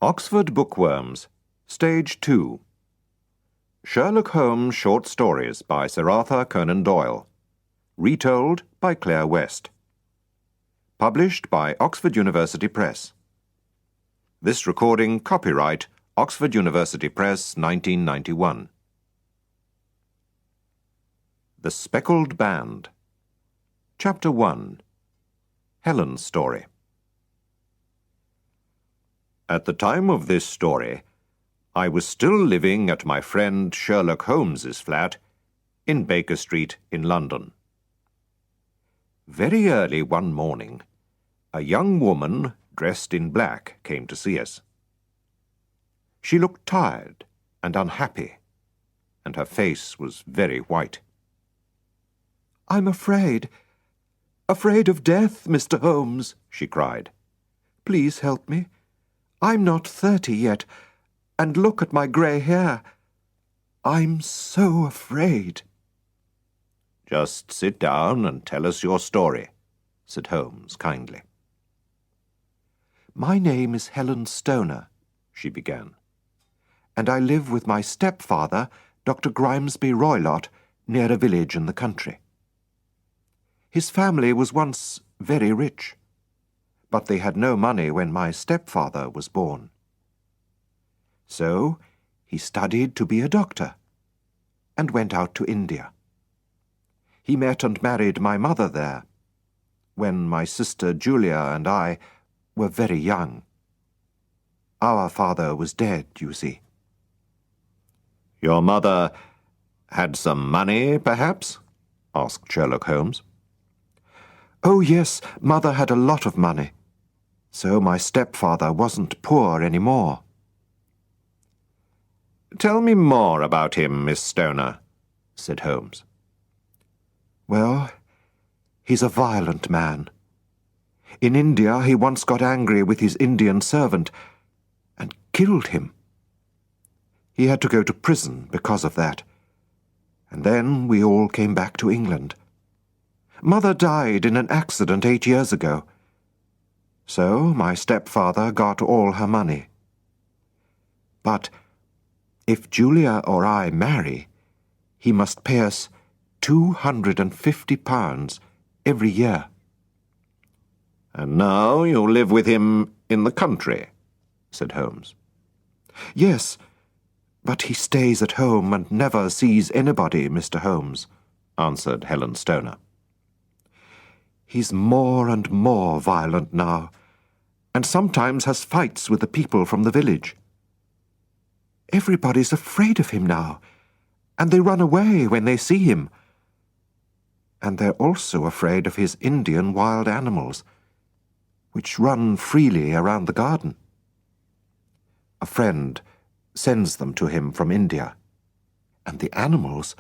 Oxford Bookworms, Stage 2. Sherlock Holmes Short Stories by Sir Arthur Conan Doyle. Retold by Claire West. Published by Oxford University Press. This recording copyright Oxford University Press 1991. The Speckled Band. Chapter 1. Helen's Story. At the time of this story, I was still living at my friend Sherlock Holmes's flat in Baker Street in London. Very early one morning, a young woman dressed in black came to see us. She looked tired and unhappy, and her face was very white. "I'm afraid of death, Mr. Holmes," she cried. "Please help me. I'm not 30 yet, and look at my grey hair. I'm so afraid." "Just sit down and tell us your story," said Holmes kindly. "My name is Helen Stoner," she began, "and I live with my stepfather, Dr. Grimesby Roylott, near a village in the country. His family was once very rich, but they had no money when my stepfather was born. So he studied to be a doctor and went out to India. He met and married my mother there, when my sister Julia and I were very young. Our father was dead, you see." "Your mother had some money, perhaps?" asked Sherlock Holmes. "Oh, yes, Mother had a lot of money. So my stepfather wasn't poor any more." "Tell me more about him, Miss Stoner," said Holmes. "Well, he's a violent man. In India he once got angry with his Indian servant and killed him. He had to go to prison because of that, and then we all came back to England. Mother died in an accident 8 years ago. So my stepfather got all her money. But if Julia or I marry, he must pay us £250 every year." "And now you live with him in the country," said Holmes. "Yes, but he stays at home and never sees anybody, Mr. Holmes," answered Helen Stoner. "He's more and more violent now, and sometimes has fights with the people from the village. Everybody's afraid of him now, and they run away when they see him. And they're also afraid of his Indian wild animals, which run freely around the garden. A friend sends them to him from India, and the animals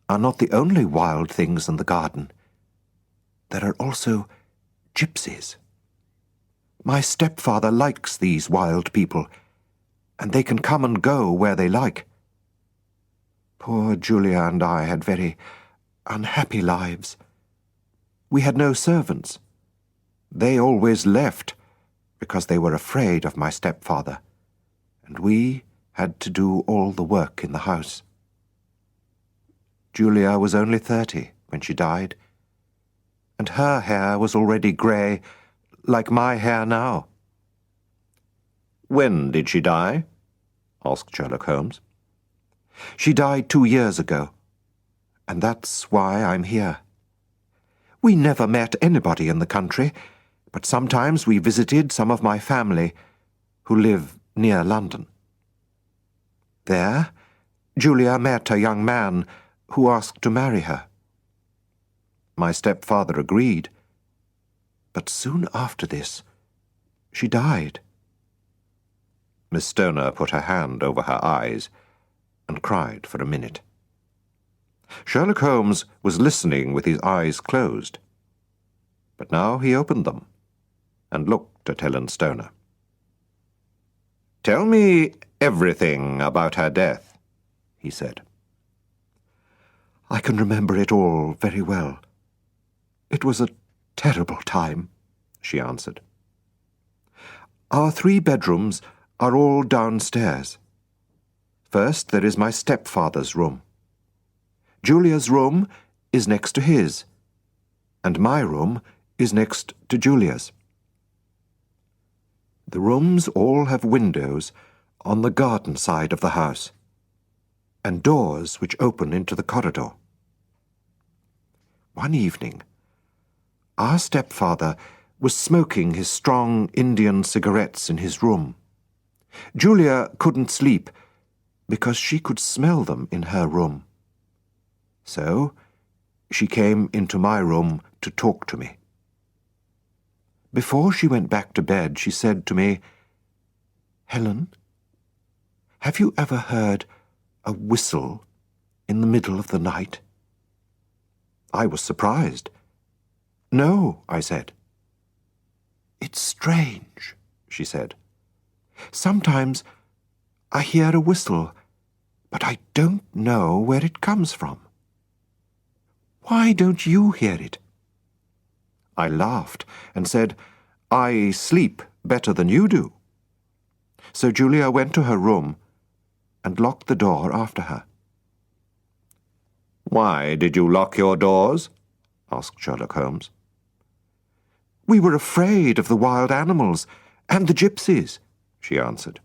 are not the only wild things in the garden. There are also gypsies. My stepfather likes these wild people, and they can come and go where they like. Poor Julia and I had very unhappy lives. We had no servants. They always left because they were afraid of my stepfather, and we had to do all the work in the house. Julia was only 30 when she died, and her hair was already grey, like my hair now." "When did she die?" asked Sherlock Holmes. "She died 2 years ago, and that's why I'm here. We never met anybody in the country, but sometimes we visited some of my family who live near London. There, Julia met a young man who asked to marry her. My stepfather agreed, but soon after this, she died." Miss Stoner put her hand over her eyes and cried for a minute. Sherlock Holmes was listening with his eyes closed, but now he opened them and looked at Helen Stoner. "Tell me everything about her death," he said. "I can remember it all very well. It was a terrible time," she answered. "Our 3 bedrooms are all downstairs. First, there is my stepfather's room. Julia's room is next to his, and my room is next to Julia's. The rooms all have windows on the garden side of the house, and doors which open into the corridor. One evening, our stepfather was smoking his strong Indian cigarettes in his room. Julia couldn't sleep because she could smell them in her room. So she came into my room to talk to me. Before she went back to bed, she said to me, "Helen, have you ever heard a whistle in the middle of the night?" I was surprised. "No," I said. "It's strange," she said. "Sometimes I hear a whistle, but I don't know where it comes from. Why don't you hear it?" I laughed and said, "I sleep better than you do." So Julia went to her room and locked the door after her. "Why did you lock your doors?" asked Sherlock Holmes. "We were afraid of the wild animals and the gypsies," she answered.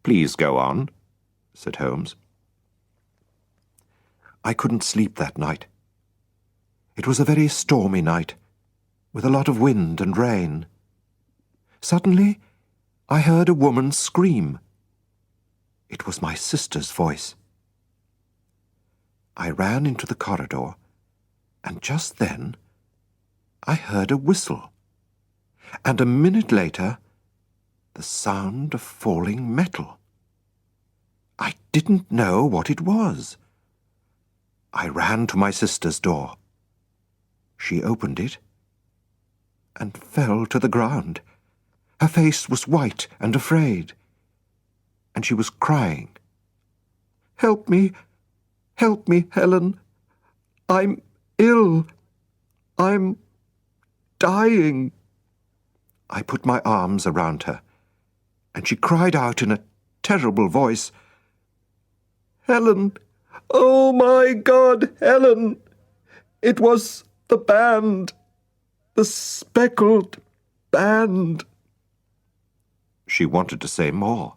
"Please go on," said Holmes. I couldn't sleep that night. It was a very stormy night, with a lot of wind and rain. Suddenly, I heard a woman scream. It was my sister's voice. I ran into the corridor, and just then I heard a whistle, and a minute later the sound of falling metal. I didn't know what it was. I ran to my sister's door. She opened it and fell to the ground. Her face was white and afraid, and she was crying. "Help me, Helen. I'm ill. I'm dying." I put my arms around her, and she cried out in a terrible voice, "Helen! Oh, my God, Helen! It was the band, the speckled band." She wanted to say more,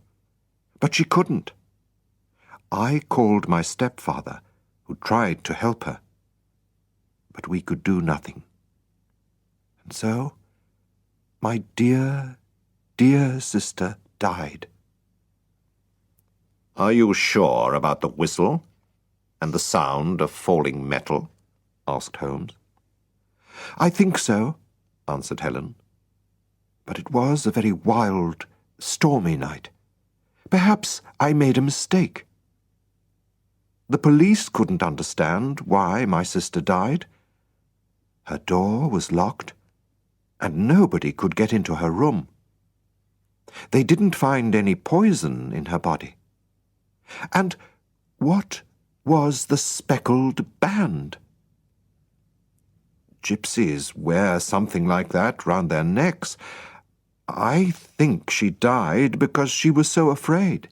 but she couldn't. I called my stepfather, who tried to help her, but we could do nothing. And so, my dear, dear sister died. "Are you sure about the whistle and the sound of falling metal?" asked Holmes. "I think so," answered Helen. "But it was a very wild, stormy night. Perhaps I made a mistake. The police couldn't understand why my sister died. Her door was locked, and nobody could get into her room. They didn't find any poison in her body. And what was the speckled band? Gypsies wear something like that round their necks. I think she died because she was so afraid.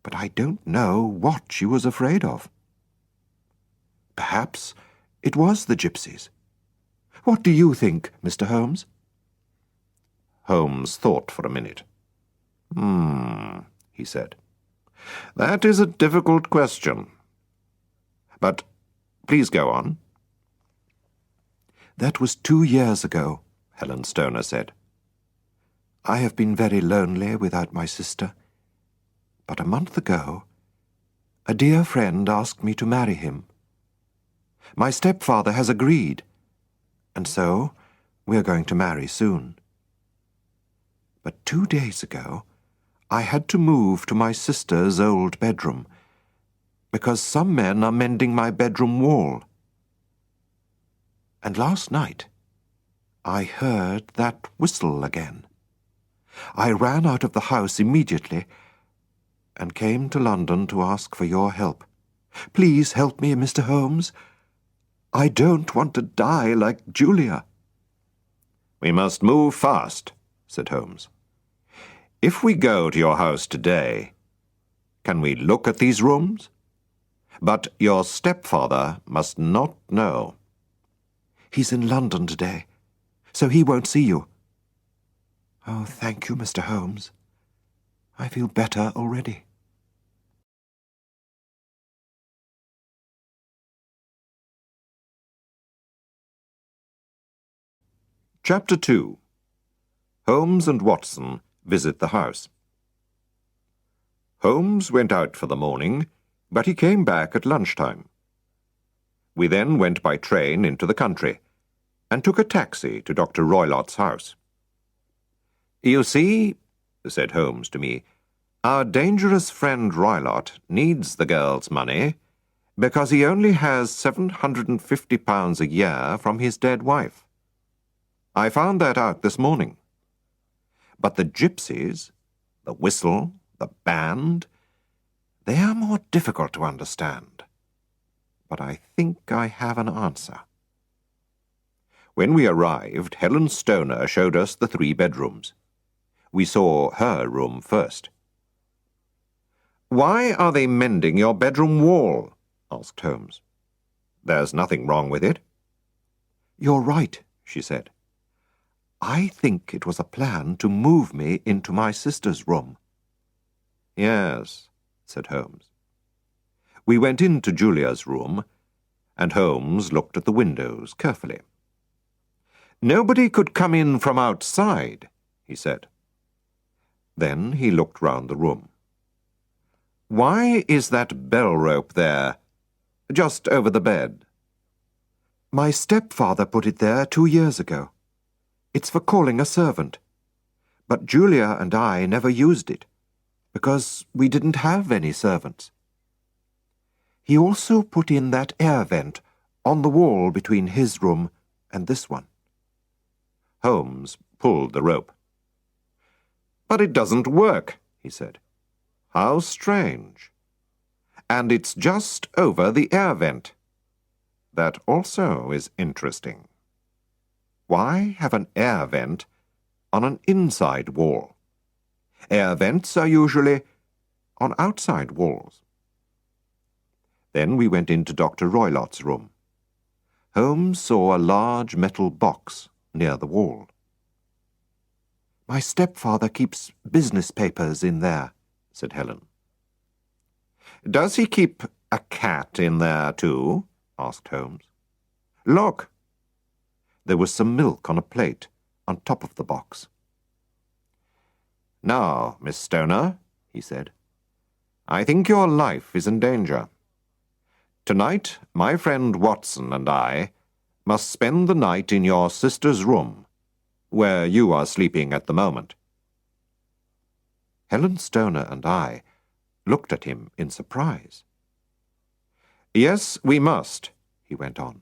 But I don't know what she was afraid of. Perhaps it was the gypsies. What do you think, Mr. Holmes?" Holmes thought for a minute. He said. "That is a difficult question. But please go on." "That was 2 years ago," Helen Stoner said. "I have been very lonely without my sister. But a month ago, a dear friend asked me to marry him. My stepfather has agreed, and so we are going to marry soon. But 2 days ago, I had to move to my sister's old bedroom, because some men are mending my bedroom wall. And last night, I heard that whistle again. I ran out of the house immediately and came to London to ask for your help. Please help me, Mr. Holmes. I don't want to die like Julia." "We must move fast," said Holmes. If we go to your house today, can we look at these rooms? But your stepfather must not know. He's in London today, so he won't see you. Oh, thank you, Mr. Holmes. I feel better already. Chapter 2. Holmes and Watson visit the house. Holmes went out for the morning, but he came back at lunchtime. We then went by train into the country and took a taxi to Dr. Roylott's house. "You see," said Holmes to me, "our dangerous friend Roylott needs the girl's money because he only has £750 a year from his dead wife. I found that out this morning. But the gypsies, the whistle, the band, they are more difficult to understand. But I think I have an answer." When we arrived, Helen Stoner showed us the 3 bedrooms. We saw her room first. "Why are they mending your bedroom wall?" asked Holmes. "There's nothing wrong with it." "You're right," she said. "I think it was a plan to move me into my sister's room." "Yes," said Holmes. We went into Julia's room, and Holmes looked at the windows carefully. "Nobody could come in from outside," he said. Then he looked round the room. "Why is that bell rope there, just over the bed?" "My stepfather put it there 2 years ago. It's for calling a servant. But Julia and I never used it, because we didn't have any servants. He also put in that air vent on the wall between his room and this one." Holmes pulled the rope. "But it doesn't work," he said. "How strange. And it's just over the air vent. That also is interesting. Why have an air vent on an inside wall? Air vents are usually on outside walls." Then we went into Dr. Roylott's room. Holmes saw a large metal box near the wall. "My stepfather keeps business papers in there," said Helen. "Does he keep a cat in there too?" asked Holmes. "Look." There was some milk on a plate on top of the box. "Now, Miss Stoner," he said, "I think your life is in danger. Tonight, my friend Watson and I must spend the night in your sister's room, where you are sleeping at the moment." Helen Stoner and I looked at him in surprise. "Yes, we must," he went on.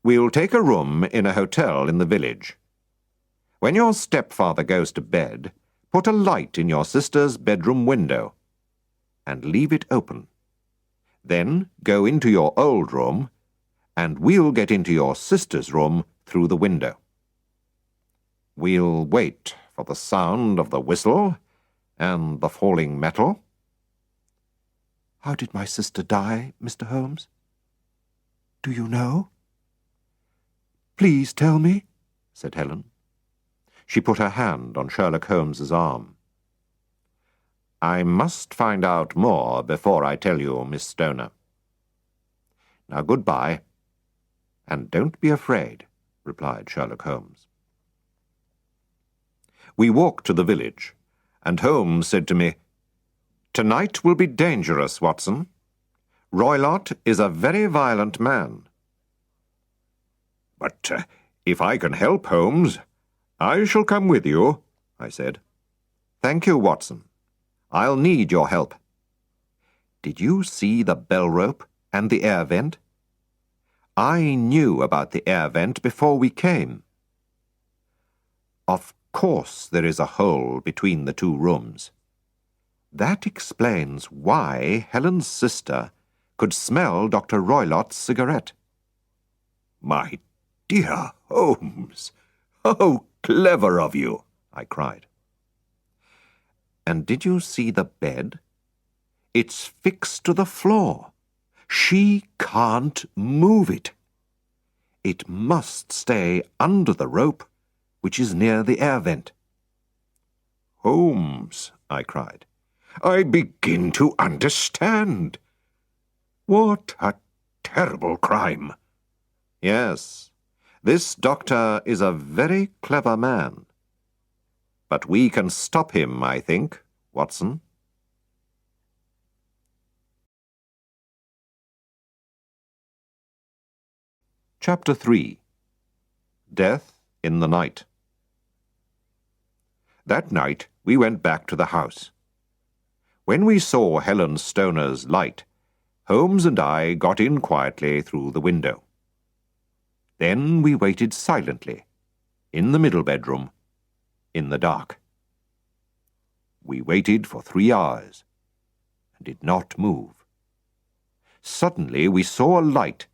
"We'll take a room in a hotel in the village. When your stepfather goes to bed, put a light in your sister's bedroom window and leave it open. Then go into your old room, and we'll get into your sister's room through the window. We'll wait for the sound of the whistle and the falling metal." "How did my sister die, Mr. Holmes? Do you know?" "Please tell me," said Helen. She put her hand on Sherlock Holmes's arm. "I must find out more before I tell you, Miss Stoner. Now, goodbye, and don't be afraid," replied Sherlock Holmes. We walked to the village, and Holmes said to me, "Tonight will be dangerous, Watson. Roylott is a very violent man." "But if I can help, Holmes, I shall come with you," I said. "Thank you, Watson. I'll need your help. Did you see the bell rope and the air vent? I knew about the air vent before we came. Of course there is a hole between the 2 rooms. That explains why Helen's sister could smell Dr. Roylott's cigarette." "My dear Holmes, how clever of you!" I cried. And did you see the bed? It's fixed to the floor. She can't move it. It must stay under the rope, which is near the air vent. Holmes, I cried, I begin to understand. What a terrible crime. Yes, this doctor is a very clever man. But we can stop him, I think, Watson. Chapter 3. Death in the Night. That night we went back to the house. When we saw Helen Stoner's light, Holmes and I got in quietly through the window. Then we waited silently, in the middle bedroom, in the dark. We waited for 3 hours, and did not move. Suddenly we saw a light,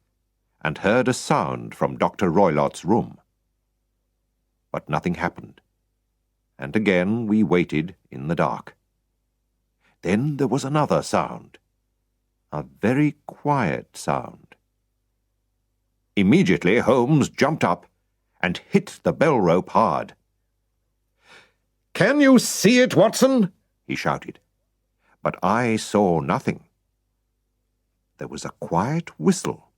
and heard a sound from Dr. Roylott's room. But nothing happened, and again we waited in the dark. Then there was another sound, a very quiet sound. Immediately Holmes jumped up and hit the bell rope hard. "Can you see it, Watson?" he shouted. But I saw nothing. There was a quiet whistle.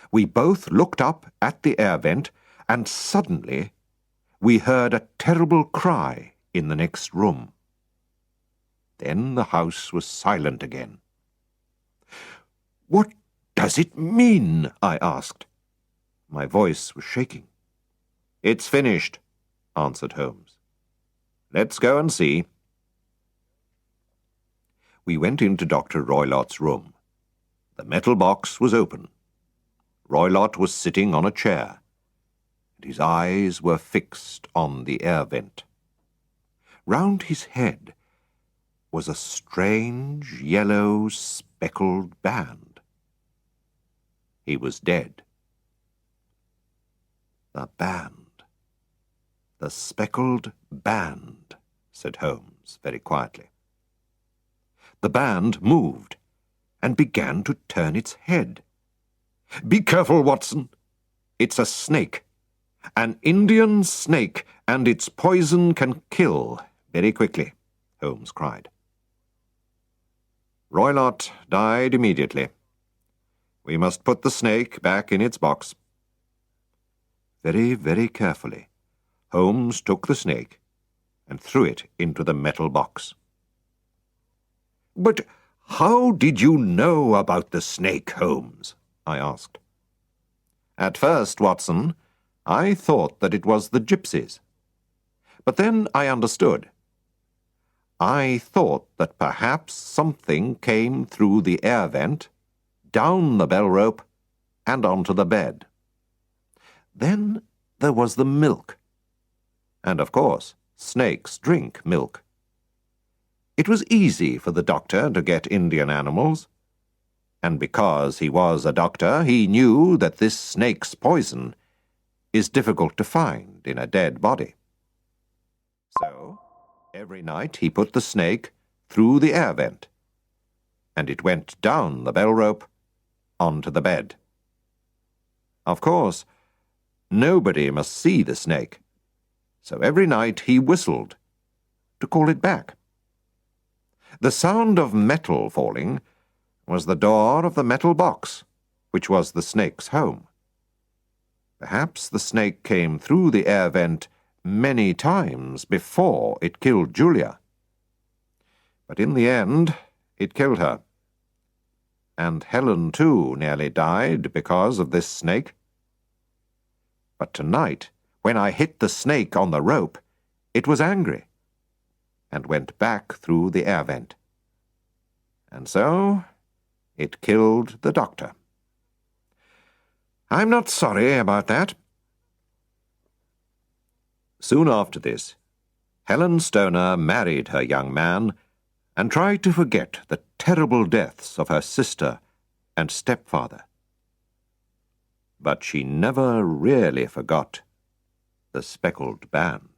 We both looked up at the air vent, and suddenly we heard a terrible cry in the next room. Then the house was silent again. "What does it mean?" I asked. My voice was shaking. "It's finished," answered Holmes. "Let's go and see." We went into Dr. Roylott's room. The metal box was open. Roylott was sitting on a chair, and his eyes were fixed on the air vent. Round his head was a strange yellow speckled band. He was dead. "The band, the speckled band," said Holmes very quietly. The band moved and began to turn its head. "Be careful, Watson. It's a snake. An Indian snake, and its poison can kill very quickly," Holmes cried. Roylott died immediately. We must put the snake back in its box. Very, very carefully, Holmes took the snake and threw it into the metal box. "But how did you know about the snake, Holmes?" I asked. "At first, Watson, I thought that it was the gypsies. But then I understood. I thought that perhaps something came through the air vent, down the bell rope, and onto the bed. Then there was the milk. And of course, snakes drink milk. It was easy for the doctor to get Indian animals, and because he was a doctor, he knew that this snake's poison is difficult to find in a dead body. So, every night he put the snake through the air vent, and it went down the bell rope onto the bed. Of course, nobody must see the snake, so every night he whistled to call it back. The sound of metal falling was the door of the metal box, which was the snake's home. Perhaps the snake came through the air vent many times before it killed Julia. But in the end, it killed her. And Helen, too, nearly died because of this snake. But tonight, when I hit the snake on the rope, it was angry and went back through the air vent. And so it killed the doctor. I'm not sorry about that. Soon after this, Helen Stoner married her young man and tried to forget the terrible deaths of her sister and stepfather. But she never really forgot the speckled band.